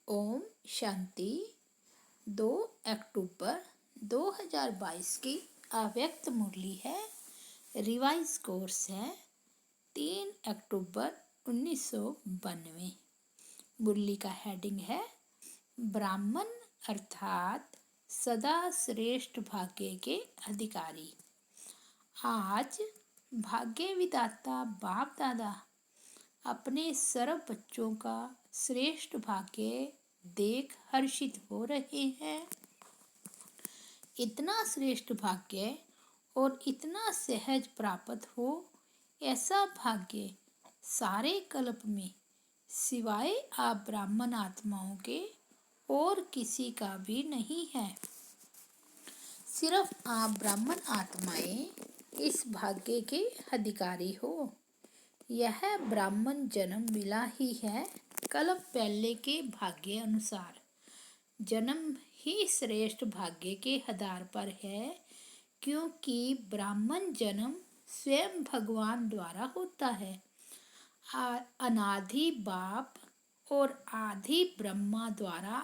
ओम शांति। 2 अक्टूबर 2022 की अव्यक्त मुरली है। रिवाइज कोर्स है 3 अक्टूबर 1992। मुरली का हेडिंग है ब्राह्मण अर्थात सदा श्रेष्ठ भाग्य के अधिकारी। आज भाग्य विधाता बाप दादा अपने सर्व बच्चों का श्रेष्ठ भाग्य देख हर्षित हो रहे हैं। इतना श्रेष्ठ भाग्य और इतना सहज प्राप्त हो, ऐसा भाग्य सारे कल्प में सिवाय आप ब्राह्मण आत्माओं के और किसी का भी नहीं है। सिर्फ आप ब्राह्मण आत्माएं इस भाग्य के अधिकारी हो। यह ब्राह्मण जन्म मिला ही है कल्प पहले के भाग्य अनुसार। जन्म ही श्रेष्ठ भाग्य के आधार पर है, क्योंकि ब्राह्मण जन्म स्वयं भगवान द्वारा होता है। अनादि बाप और आदि ब्रह्मा द्वारा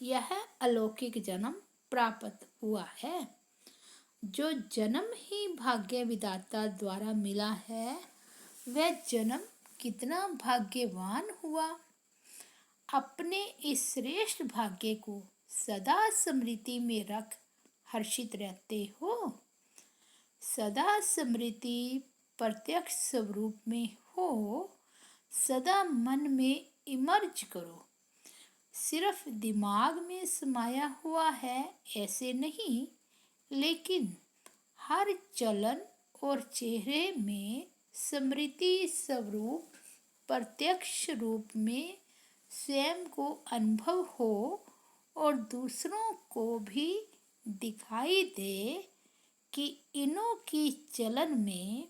यह अलौकिक जन्म प्राप्त हुआ है। जो जन्म ही भाग्य विधाता द्वारा मिला है, वह जन्म कितना भाग्यवान हुआ। अपने इस श्रेष्ठ भाग्य को सदा स्मृति में रख हर्षित रहते हो। सदा स्मृति प्रत्यक्ष स्वरूप में हो, सदा मन में इमर्ज करो। सिर्फ दिमाग में समाया हुआ है ऐसे नहीं, लेकिन हर चलन और चेहरे में स्मृति स्वरूप प्रत्यक्ष रूप में स्वयं को अनुभव हो और दूसरों को भी दिखाई दे कि इनों की चलन में,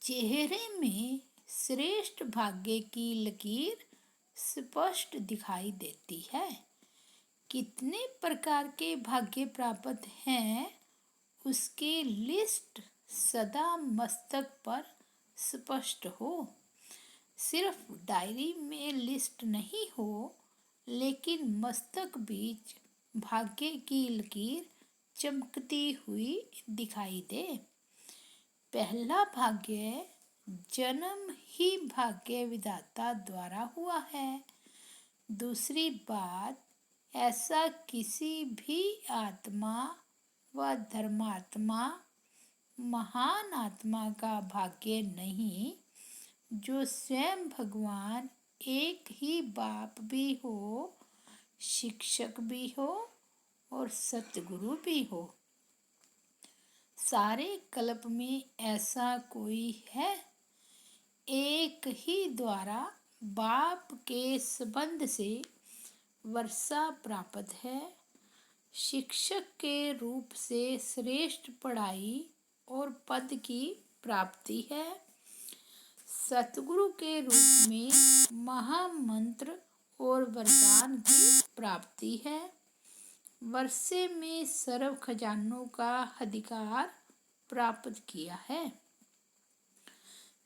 चेहरे में श्रेष्ठ भाग्य की लकीर स्पष्ट दिखाई देती है। कितने प्रकार के भाग्य प्राप्त हैं, उसकी लिस्ट सदा मस्तक पर स्पष्ट हो। सिर्फ डायरी में लिस्ट नहीं हो, लेकिन मस्तक बीच भाग्य की लकीर चमकती हुई दिखाई दे। पहला भाग्य जन्म ही भाग्य विधाता द्वारा हुआ है। दूसरी बात, ऐसा किसी भी आत्मा व धर्मात्मा, महान आत्मा का भाग्य नहीं जो स्वयं भगवान एक ही बाप भी हो, शिक्षक भी हो और सतगुरु भी हो। सारे कल्प में ऐसा कोई है? एक ही द्वारा बाप के संबंध से वर्षा प्राप्त है। शिक्षक के रूप से श्रेष्ठ पढ़ाई और पद की प्राप्ति है। सतगुरु के रूप में महामंत्र और वरदान की प्राप्ति है। वर्षे में सर्व खजानों का अधिकार प्राप्त किया है।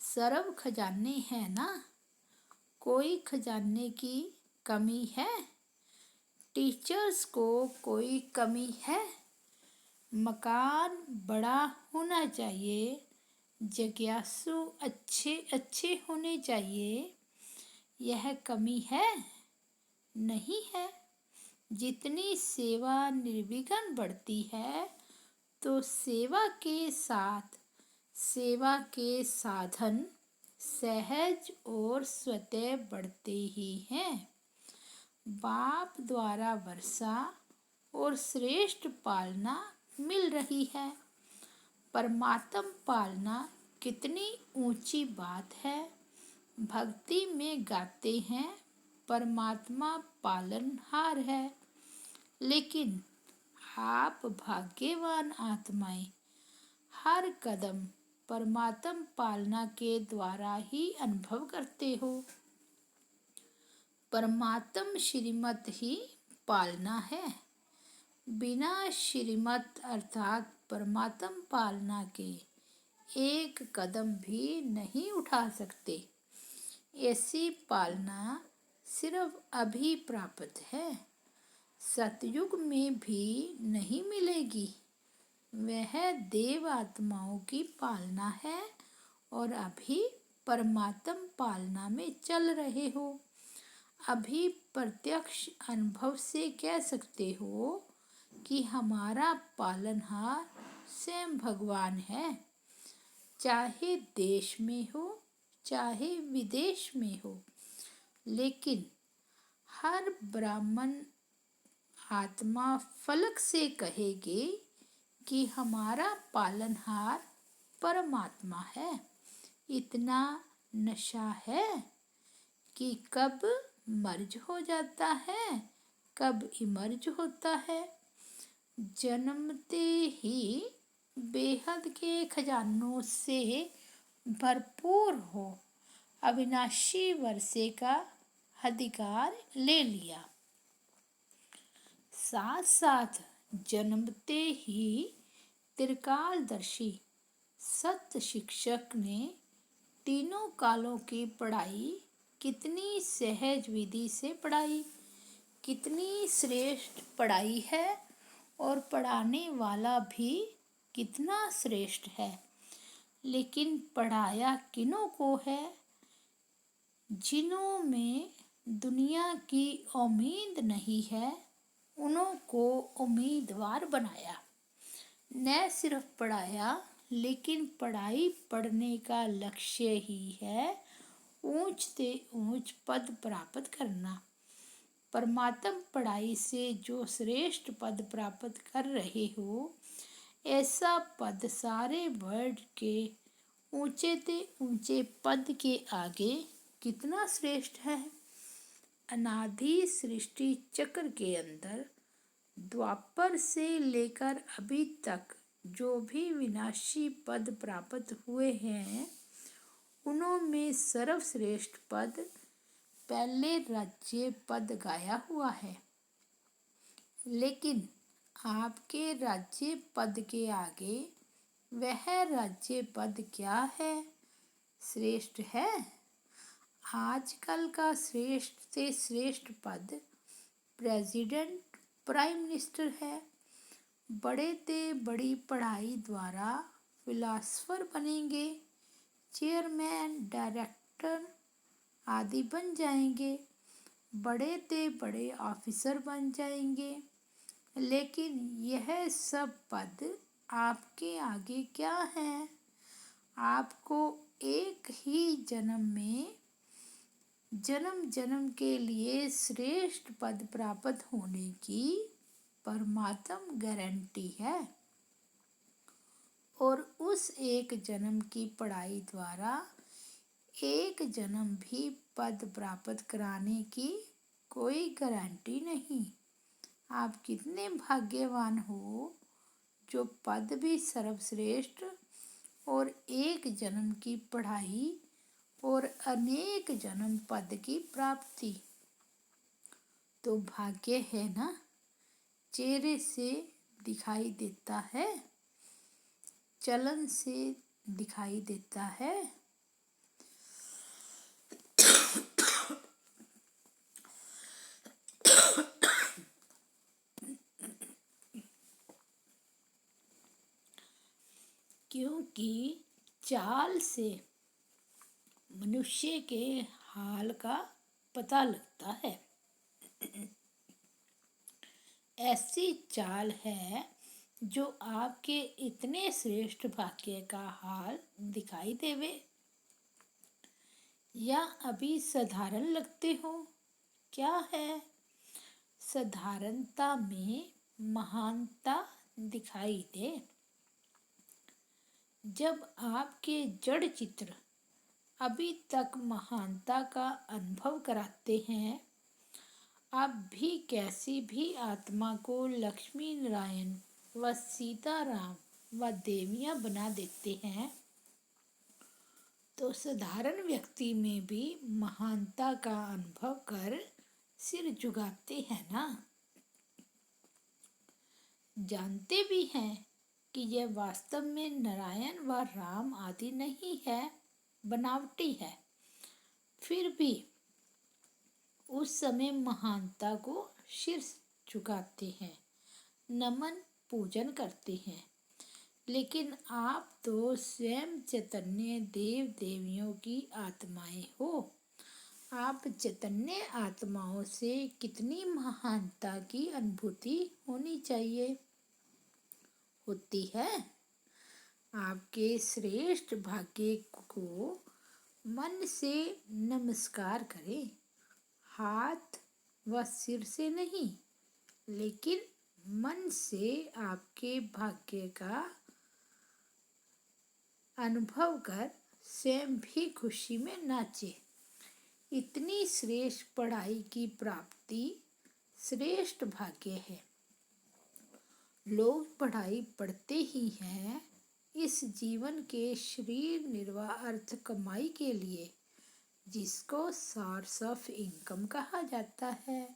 सर्व खजाने हैं ना? कोई खजाने की कमी है? टीचर्स को कोई कमी है? मकान बड़ा होना चाहिए, जिज्ञासु अच्छे होने चाहिए, यह कमी है? नहीं है। जितनी सेवा निर्विघ्न बढ़ती है, तो सेवा के साथ सेवा के साधन सहज और स्वतः बढ़ते ही हैं। बाप द्वारा वर्षा और श्रेष्ठ पालना मिल रही है। परमात्म पालना कितनी ऊंची बात है। भक्ति में गाते हैं परमात्मा पालनहार है, लेकिन आप भाग्यवान आत्माएं हर कदम परमात्म पालना के द्वारा ही अनुभव करते हो। परमात्म श्रीमत ही पालना है। बिना श्रीमत अर्थात परमात्म पालना के एक कदम भी नहीं उठा सकते। ऐसी पालना सिर्फ अभी प्राप्त है, सतयुग में भी नहीं मिलेगी। वह देव आत्माओं की पालना है और अभी परमात्म पालना में चल रहे हो। अभी प्रत्यक्ष अनुभव से कह सकते हो कि हमारा पालनहार स्वयं भगवान है। चाहे देश में हो चाहे विदेश में हो, लेकिन हर ब्राह्मण आत्मा फलक से कहेगी कि हमारा पालनहार परमात्मा है। इतना नशा है कि कब मर्ज हो जाता है, कब इमर्ज होता है। जन्मते ही बेहद के खजानों से भरपूर हो अविनाशी वर्षे का अधिकार ले लिया। साथ साथ जन्मते ही त्रिकालदर्शी सत्य शिक्षक ने तीनों कालों की पढ़ाई कितनी सहज विधि से पढ़ाई, कितनी श्रेष्ठ पढ़ाई है और पढ़ाने वाला भी कितना श्रेष्ठ है। लेकिन पढ़ाया किन्हों को है? जिन्हों में दुनिया की उम्मीद नहीं है, उन्हों को उम्मीदवार बनाया। न सिर्फ पढ़ाया, लेकिन पढ़ाई पढ़ने का लक्ष्य ही है ऊंच से ऊंच पद प्राप्त करना। परमात्म पढ़ाई से जो श्रेष्ठ पद प्राप्त कर रहे हो, ऐसा पद सारे वर्ल्ड के ऊंचे से ऊंचे पद के आगे कितना श्रेष्ठ है। अनादि सृष्टि चक्र के अंदर द्वापर से लेकर अभी तक जो भी विनाशी पद प्राप्त हुए हैं, उनों में सर्वश्रेष्ठ पद पहले राज्य पद गाया हुआ है। लेकिन आपके राज्य पद के आगे वह राज्य पद क्या है? श्रेष्ठ है। आजकल का श्रेष्ठ से श्रेष्ठ पद प्रेसिडेंट, प्राइम मिनिस्टर है। बड़े से बड़ी पढ़ाई द्वारा फिलासफर बनेंगे, चेयरमैन, डायरेक्टर आदि बन जाएंगे, बड़े से बड़े ऑफिसर बन जाएंगे। लेकिन यह सब पद आपके आगे क्या है? आपको एक ही जन्म में जन्म जन्म के लिए श्रेष्ठ पद प्राप्त होने की परमात्म गारंटी है। और उस एक जन्म की पढ़ाई द्वारा एक जन्म भी पद प्राप्त कराने की कोई गारंटी नहीं। आप कितने भाग्यवान हो जो पद भी सर्वश्रेष्ठ और एक जन्म की पढ़ाई और अनेक जन्म पद की प्राप्ति। तो भाग्य है ना, चेहरे से दिखाई देता है, चलन से दिखाई देता है। क्योंकि चाल से मनुष्य के हाल का पता लगता है। ऐसी चाल है जो आपके इतने श्रेष्ठ भाग्य का हाल दिखाई देवे, या अभी साधारण लगते हो? क्या है? साधारणता में महानता दिखाई दे। जब आपके जड़ चित्र अभी तक महानता का अनुभव कराते हैं, आप भी कैसी भी आत्मा को लक्ष्मी नारायण व सीताराम व देवियाँ बना देते हैं, तो साधारण व्यक्ति में भी महानता का अनुभव कर सिर झुकाते हैं ना। जानते भी हैं कि यह वास्तव में नारायण व राम आदि नहीं है, बनावटी है। फिर भी उस समय महानता को सिर झुकाते हैं, नमन पूजन करते हैं। लेकिन आप तो स्वयं चैतन्य देव देवियों की आत्माएं हो। आप चैतन्य आत्माओं से कितनी महानता की अनुभूति होनी चाहिए, होती है। आपके श्रेष्ठ भाग्य को मन से नमस्कार करें, हाथ व सिर से नहीं, लेकिन मन से आपके भाग्य का अनुभव कर स्वयं भी खुशी में नाचे। इतनी श्रेष्ठ पढ़ाई की प्राप्ति श्रेष्ठ भाग्य है। लोग पढ़ाई पढ़ते ही हैं इस जीवन के शरीर निर्वाह अर्थ कमाई के लिए, जिसको सोर्स ऑफ इनकम कहा जाता है।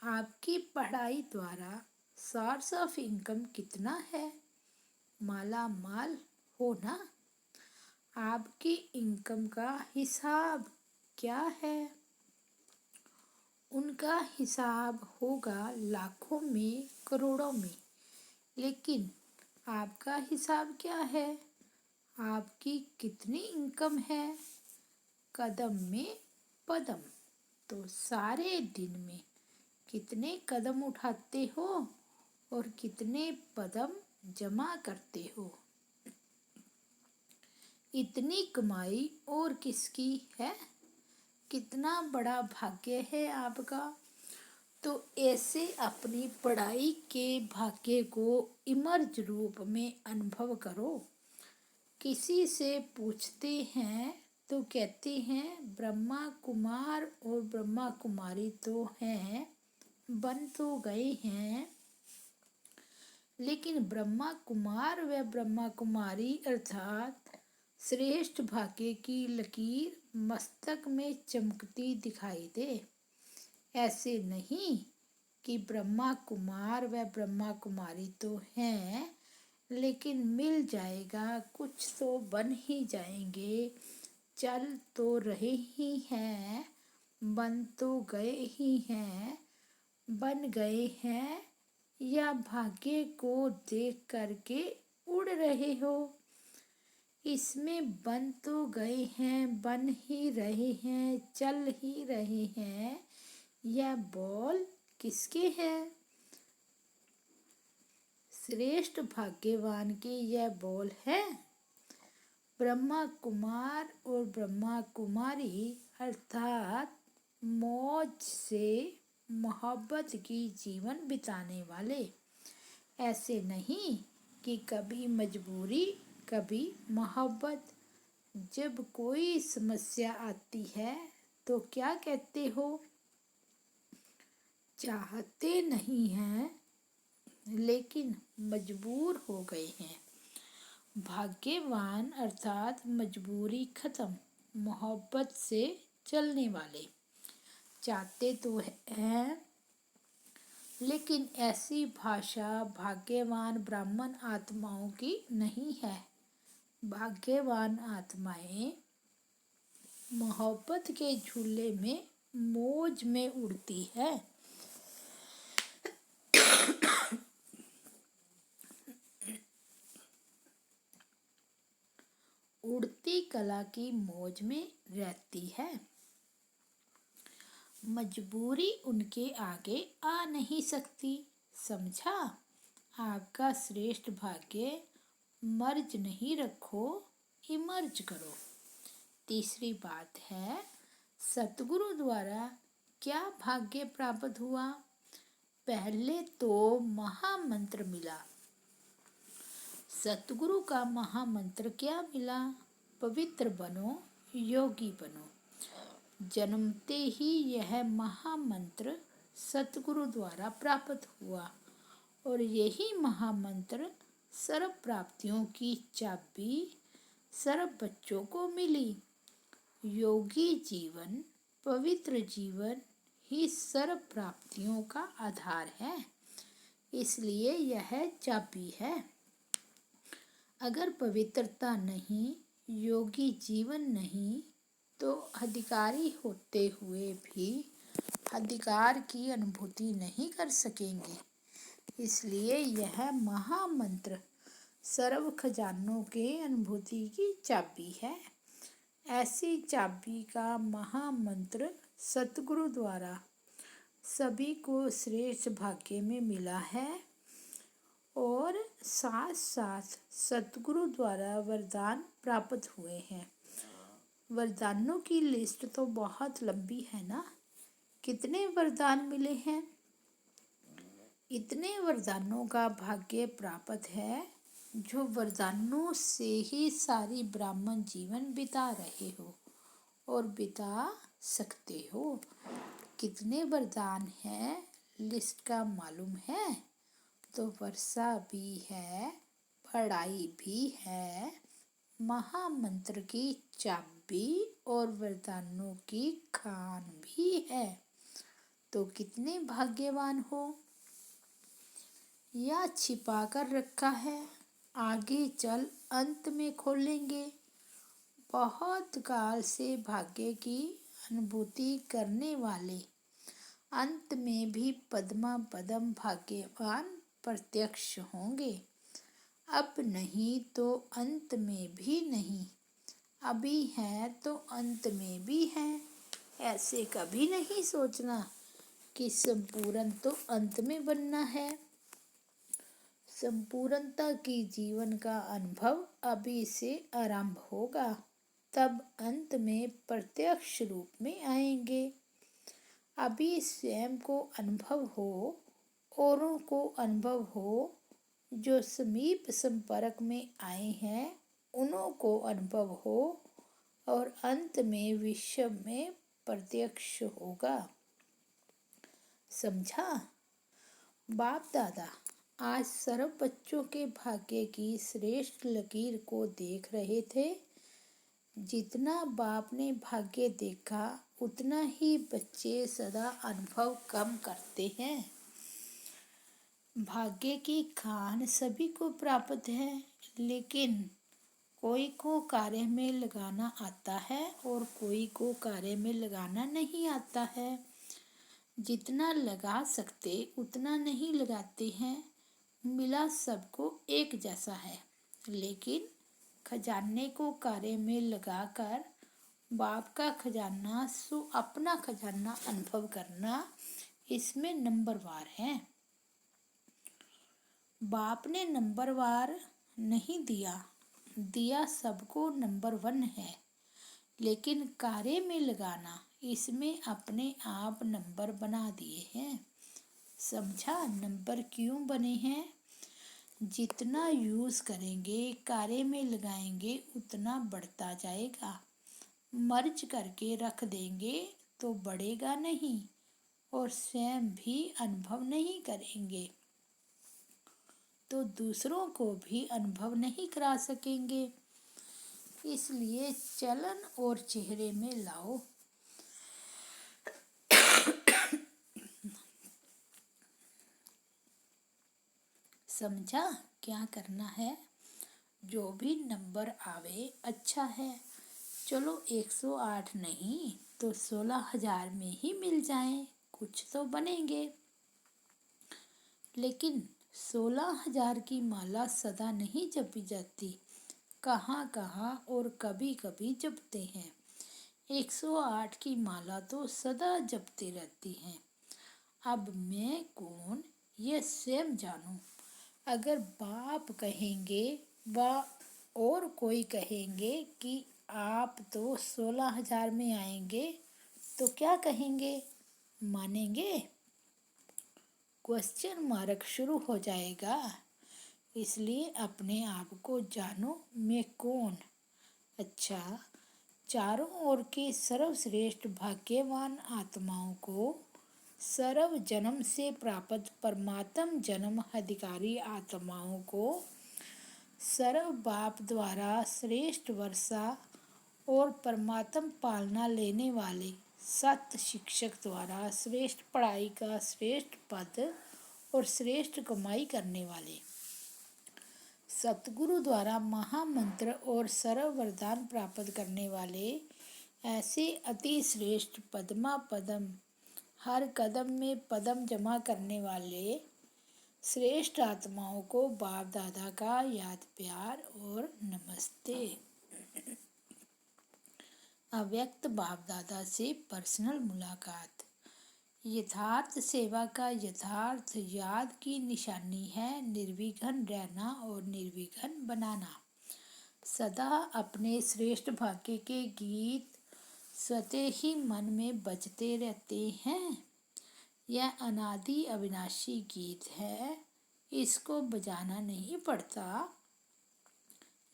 आपकी पढ़ाई द्वारा सोर्स ऑफ इनकम कितना है? माला माल हो ना। आपकी इनकम का हिसाब क्या है? उनका हिसाब होगा लाखों में, करोड़ों में। लेकिन आपका हिसाब क्या है? आपकी कितनी इनकम है? कदम में पदम। तो सारे दिन में कितने कदम उठाते हो और कितने पदम जमा करते हो? इतनी कमाई और किसकी है? कितना बड़ा भाग्य है आपका। तो ऐसे अपनी पढ़ाई के भाग्य को इमर्ज रूप में अनुभव करो। किसी से पूछते हैं तो कहते हैं ब्रह्मा कुमार और ब्रह्मा कुमारी तो हैं, बन तो गए हैं, लेकिन ब्रह्मा कुमार व ब्रह्मा कुमारी अर्थात श्रेष्ठ भाग्य की लकीर मस्तक में चमकती दिखाई दे। ऐसे नहीं कि ब्रह्मा कुमार व ब्रह्मा कुमारी तो हैं, लेकिन मिल जाएगा, कुछ तो बन ही जाएंगे, चल तो रहे ही हैं, बन तो गए ही हैं, बन गए हैं, या भाग्य को देख करके उड़ रहे हो। इसमें बन तो गए हैं, बन ही रहे हैं, चल ही रहे हैं, यह बॉल किसके हैं? श्रेष्ठ भाग्यवान की यह बॉल है। ब्रह्मा कुमार और ब्रह्मा कुमारी अर्थात मौज से मोहब्बत की जीवन बिताने वाले। ऐसे नहीं कि कभी मजबूरी कभी मोहब्बत। जब कोई समस्या आती है तो क्या कहते हो? चाहते नहीं हैं लेकिन मजबूर हो गए हैं। भाग्यवान अर्थात मजबूरी खत्म, मोहब्बत से चलने वाले। चाहते तो हैं लेकिन ऐसी भाषा भाग्यवान ब्राह्मण आत्माओं की नहीं है। भाग्यवान आत्माएं मोहब्बत के झूले में मौज में उड़ती है। उड़ती कला की मौज में रहती है। मजबूरी उनके आगे आ नहीं सकती। समझा? आपका श्रेष्ठ भाग्य मर्ज नहीं रखो, इमर्ज करो। तीसरी बात है, सतगुरु द्वारा क्या भाग्य प्राप्त हुआ? पहले तो महामंत्र मिला। सतगुरु का महामंत्र क्या मिला? पवित्र बनो, योगी बनो। जन्मते ही यह महामंत्र सतगुरु द्वारा प्राप्त हुआ और यही महामंत्र सर्व प्राप्तियों की चाबी सर्व बच्चों को मिली। योगी जीवन, पवित्र जीवन ही सर्व प्राप्तियों का आधार है, इसलिए यह चाबी है। अगर पवित्रता नहीं, योगी जीवन नहीं, तो अधिकारी होते हुए भी अधिकार की अनुभूति नहीं कर सकेंगे। इसलिए यह महामंत्र सर्व खजानों के अनुभूति की चाबी है। ऐसी चाबी का महामंत्र सतगुरु द्वारा सभी को श्रेष्ठ भाग्य में मिला है और साथ साथ सतगुरु द्वारा वरदान प्राप्त हुए हैं। वरदानों की लिस्ट तो बहुत लंबी है ना। कितने वरदान मिले हैं? इतने वरदानों का भाग्य प्राप्त है जो वरदानों से ही सारी ब्राह्मण जीवन बिता रहे हो और बिता सकते हो। कितने वरदान हैं लिस्ट का मालूम है? तो वर्षा भी है, पढ़ाई भी है, महामंत्र की चाबी और वरदानों की खान भी है। तो कितने भाग्यवान हो। या छिपा कर रखा है, आगे चल अंत में खोलेंगे। बहुत काल से भाग्य की अनुभूति करने वाले अंत में भी पद्मा पदम भाग्यवान प्रत्यक्ष होंगे। अब नहीं तो अंत में भी नहीं, अभी है तो अंत में भी है। ऐसे कभी नहीं सोचना कि संपूर्ण तो अंत में बनना है। संपूर्णता की जीवन का अनुभव अभी से आरंभ होगा, तब अंत में प्रत्यक्ष रूप में आएंगे। अभी स्वयं को अनुभव हो, औरों को अनुभव हो, जो समीप संपर्क में आए हैं उन्हों को अनुभव हो और अंत में विश्व में प्रत्यक्ष होगा। समझा? बाप दादा आज सर्व बच्चों के भाग्य की श्रेष्ठ लकीर को देख रहे थे। जितना बाप ने भाग्य देखा उतना ही बच्चे सदा अनुभव कम करते हैं। भाग्य की खान सभी को प्राप्त है, लेकिन कोई को कार्य में लगाना आता है और कोई को कार्य में लगाना नहीं आता है। जितना लगा सकते उतना नहीं लगाते हैं। मिला सबको एक जैसा है, लेकिन खजाने को कार्य में लगाकर बाप का खजाना सो अपना खजाना अनुभव करना, इसमें नंबरवार है। बाप ने नंबरवार नहीं दिया सबको नंबर 1 है, लेकिन कार्य में लगाना इसमें अपने आप नंबर बना दिए हैं। समझा नंबर क्यों बने हैं? जितना यूज करेंगे कार्य में लगाएंगे उतना बढ़ता जाएगा। मर्ज करके रख देंगे तो बढ़ेगा नहीं और स्वयं भी अनुभव नहीं करेंगे तो दूसरों को भी अनुभव नहीं करा सकेंगे। इसलिए चलन और चेहरे में लाओ। समझा क्या करना है? जो भी नंबर आवे अच्छा है। चलो 108 नहीं तो 16,000 में ही मिल जाएं, कुछ तो बनेंगे। लेकिन 16,000 की माला सदा नहीं जपी जाती, कहाँ कहाँ और कभी कभी जपते हैं। 108 की माला तो सदा जपते रहती हैं। अब मैं कौन ये स्वयं जानूं। अगर बाप कहेंगे व और कोई कहेंगे कि आप तो 16,000 में आएंगे, तो क्या कहेंगे? मानेंगे? क्वेश्चन मार्क शुरू हो जाएगा। इसलिए अपने आप को जानो, मैं कौन। अच्छा, चारों ओर के सर्वश्रेष्ठ भाग्यवान आत्माओं को सर्व जन्म से प्राप्त परमात्म जन्म अधिकारी आत्माओं को सर्व बाप द्वारा श्रेष्ठ वर्षा और परमात्म पालना लेने वाले सत शिक्षक द्वारा श्रेष्ठ पढ़ाई का श्रेष्ठ पद और श्रेष्ठ कमाई करने वाले सतगुरु द्वारा महामंत्र और सर्व वरदान प्राप्त करने वाले ऐसे अति श्रेष्ठ पद्मा पदम हर कदम में पदम जमा करने वाले श्रेष्ठ आत्माओं को बाप दादा का याद प्यार और नमस्ते। अव्यक्त बाप दादा से पर्सनल मुलाकात। यथार्थ सेवा का यथार्थ याद की निशानी है निर्विघ्न रहना और निर्विघ्न बनाना। सदा अपने श्रेष्ठ भाग्य के गीत स्वतः ही मन में बजते रहते हैं। यह अनादि अविनाशी गीत है, इसको बजाना नहीं पड़ता,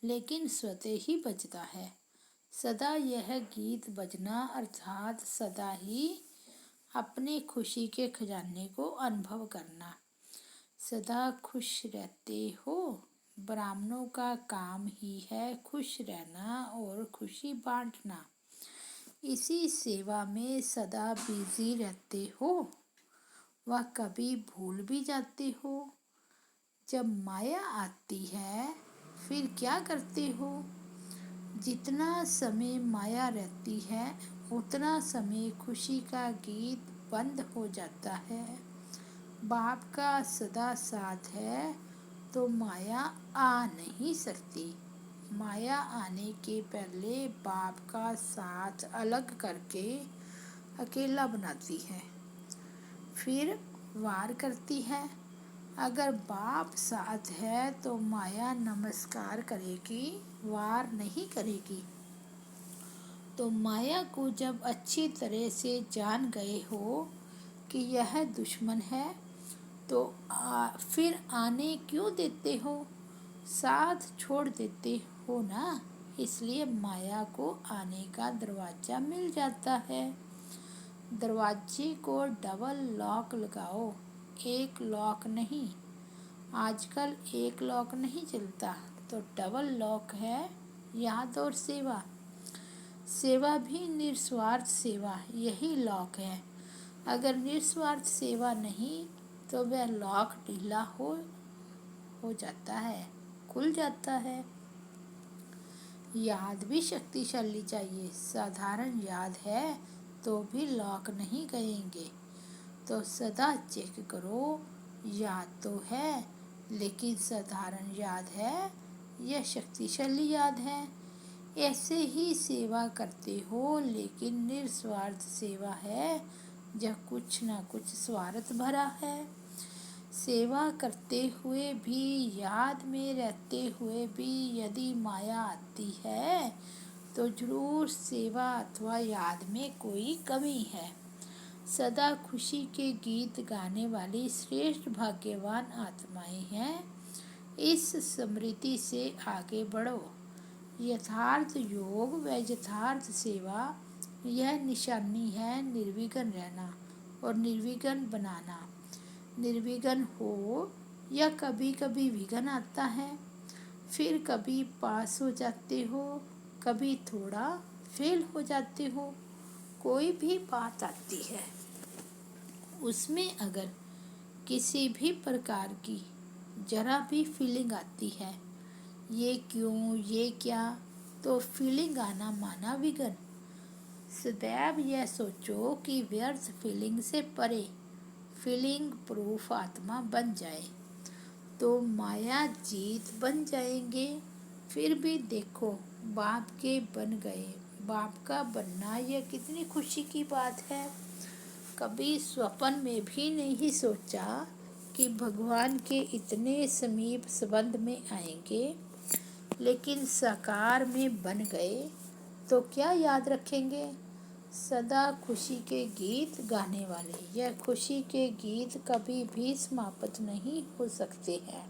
लेकिन स्वतः ही बजता है। सदा यह गीत बजना अर्थात सदा ही अपने खुशी के खजाने को अनुभव करना। सदा खुश रहते हो। ब्राह्मणों का काम ही है खुश रहना और खुशी बांटना। इसी सेवा में सदा बिजी रहते हो। वह कभी भूल भी जाते हो। जब माया आती है फिर क्या करते हो? जितना समय माया रहती है उतना समय खुशी का गीत बंद हो जाता है। बाप का सदा साथ है तो माया आ नहीं सकती। माया आने के पहले बाप का साथ अलग करके अकेला बनाती है, फिर वार करती है। अगर बाप साथ है तो माया नमस्कार करेगी, वार नहीं करेगी। तो माया को जब अच्छी तरह से जान गए हो कि यह दुश्मन है तो फिर आने क्यों देते हो? साथ छोड़ देते हो ना, इसलिए माया को आने का दरवाज़ा मिल जाता है। दरवाजे को डबल लॉक लगाओ, एक लॉक नहीं। आजकल एक लॉक नहीं चलता तो डबल लॉक है याद और सेवा। सेवा भी निस्वार्थ सेवा, यही लॉक है। अगर निस्वार्थ सेवा नहीं तो वह लॉक ढीला हो जाता है, खुल जाता है। याद भी शक्तिशाली चाहिए। साधारण याद है तो भी लॉक नहीं गएंगे। तो सदा चेक करो, याद तो है लेकिन साधारण याद है या शक्तिशाली याद है। ऐसे ही सेवा करते हो लेकिन निस्वार्थ सेवा है या कुछ ना कुछ स्वार्थ भरा है। सेवा करते हुए भी, याद में रहते हुए भी यदि माया आती है तो जरूर सेवा अथवा याद में कोई कमी है। सदा खुशी के गीत गाने वाली श्रेष्ठ भाग्यवान आत्माएं हैं। इस स्मृति से आगे बढ़ो। यथार्थ योग व यथार्थ सेवा, यह निशानी है निर्विघ्न रहना और निर्विघ्न बनाना। निर्विघ्न हो या कभी कभी विघ्न आता है, फिर कभी पास हो जाते हो, कभी थोड़ा फेल हो जाते हो। कोई भी बात आती है उसमें अगर किसी भी प्रकार की जरा भी फीलिंग आती है, ये क्यों, ये क्या, तो फीलिंग आना माना विघ्न। सदैव यह सोचो कि व्यर्थ फीलिंग से परे फीलिंग प्रूफ आत्मा बन जाए तो माया जीत बन जाएंगे। फिर भी देखो बाप के बन गए। बाप का बनना यह कितनी खुशी की बात है। कभी स्वप्न में भी नहीं सोचा कि भगवान के इतने समीप संबंध में आएंगे, लेकिन साकार में बन गए तो क्या याद रखेंगे। सदा खुशी के गीत गाने वाले, यह खुशी के गीत कभी भी समाप्त नहीं हो सकते हैं।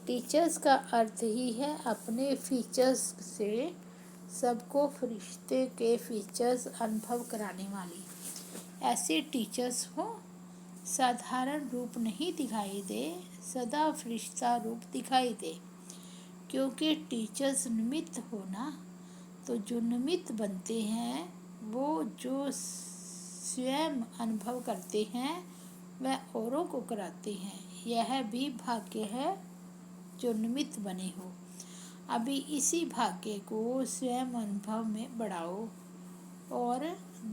टीचर्स का अर्थ ही है अपने फीचर्स से सबको फरिश्ते के फीचर्स अनुभव कराने वाली। ऐसे टीचर्स हो साधारण रूप नहीं दिखाई दे, सदा फरिश्ता रूप दिखाई दे। क्योंकि टीचर्स निमित्त हो ना, तो जो निमित्त बनते हैं वो जो स्वयं अनुभव करते हैं वह औरों को कराते हैं। यह भी भाग्य है जो निमित्त बने हो। अभी इसी भाग्य को स्वयं अनुभव में बढ़ाओ और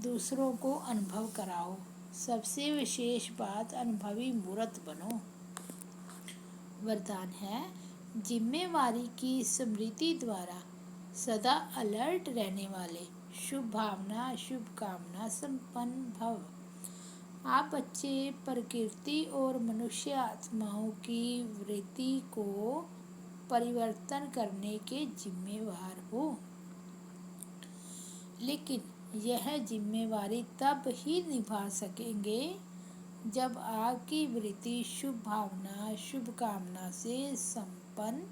दूसरों को अनुभव कराओ। सबसे विशेष बात, अनुभवी मूर्त बनो। वरदान है, जिम्मेवारी की स्मृति द्वारा सदा अलर्ट रहने वाले, शुभ भावना शुभ कामना संपन्न भव। आप बच्चे प्रकृति और मनुष्य आत्माओं की वृत्ति को परिवर्तन करने के जिम्मेवार हो, लेकिन यह जिम्मेवारी तब ही निभा सकेंगे जब आपकी वृत्ति शुभ भावना शुभ कामना से संपन्न,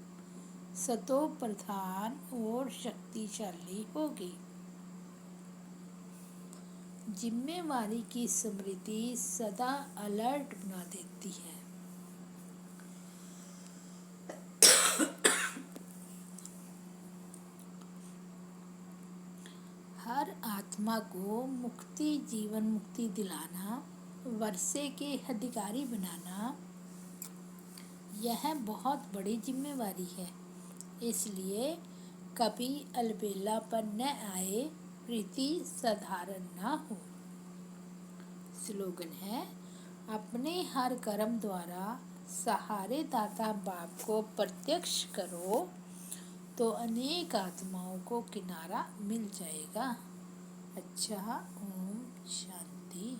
सतो प्रधान और शक्तिशाली होगी। जिम्मेवारी की स्मृति सदा अलर्ट बना देती है। हर आत्मा को मुक्ति, जीवन मुक्ति दिलाना, वर्षे के अधिकारी बनाना, यह बहुत बड़ी जिम्मेवारी है। इसलिए कभी अलबेलापन न आए, प्रीति साधारण न हो। स्लोगन है, अपने हर कर्म द्वारा सहारे दाता बाप को प्रत्यक्ष करो तो अनेक आत्माओं को किनारा मिल जाएगा। अच्छा, ओम शांति।